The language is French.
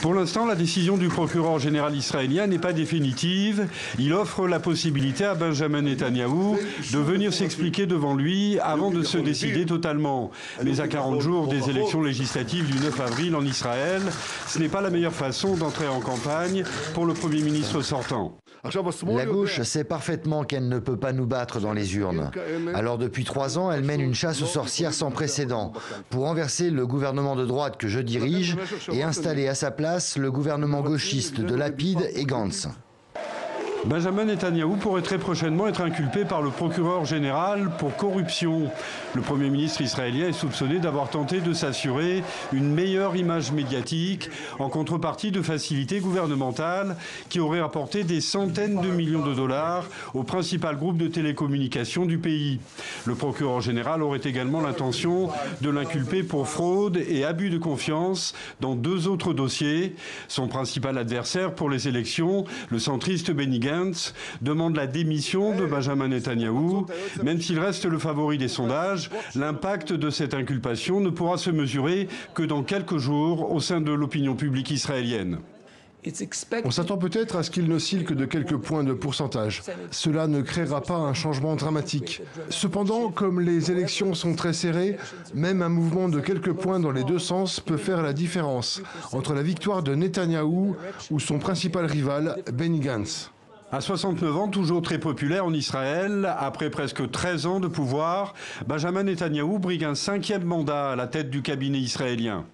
Pour l'instant, la décision du procureur général israélien n'est pas définitive. Il offre la possibilité à Benjamin Netanyahou de venir s'expliquer devant lui avant de se décider totalement. Mais à 40 jours des élections législatives du 9 avril en Israël, ce n'est pas la meilleure façon d'entrer en campagne pour le Premier ministre sortant. La gauche sait parfaitement qu'elle ne peut pas nous battre dans les urnes. Alors depuis 3 ans, elle mène une chasse aux sorcières sans précédent pour renverser le gouvernement de droite que je dirige et installer à sa place le gouvernement gauchiste de Lapid et Gantz. Benjamin Netanyahou pourrait très prochainement être inculpé par le procureur général pour corruption. Le Premier ministre israélien est soupçonné d'avoir tenté de s'assurer une meilleure image médiatique en contrepartie de facilités gouvernementales qui auraient apporté des centaines de millions de dollars au principal groupe de télécommunications du pays. Le procureur général aurait également l'intention de l'inculper pour fraude et abus de confiance dans 2 autres dossiers. Son principal adversaire pour les élections, le centriste Benny Gantz, demande la démission de Benjamin Netanyahou. Même s'il reste le favori des sondages, l'impact de cette inculpation ne pourra se mesurer que dans quelques jours au sein de l'opinion publique israélienne. On s'attend peut-être à ce qu'il n'oscille que de quelques points de pourcentage. Cela ne créera pas un changement dramatique. Cependant, comme les élections sont très serrées, même un mouvement de quelques points dans les 2 sens peut faire la différence entre la victoire de Netanyahou ou son principal rival, Benny Gantz. À 69 ans, toujours très populaire en Israël, après presque 13 ans de pouvoir, Benjamin Netanyahou brigue un 5e mandat à la tête du cabinet israélien.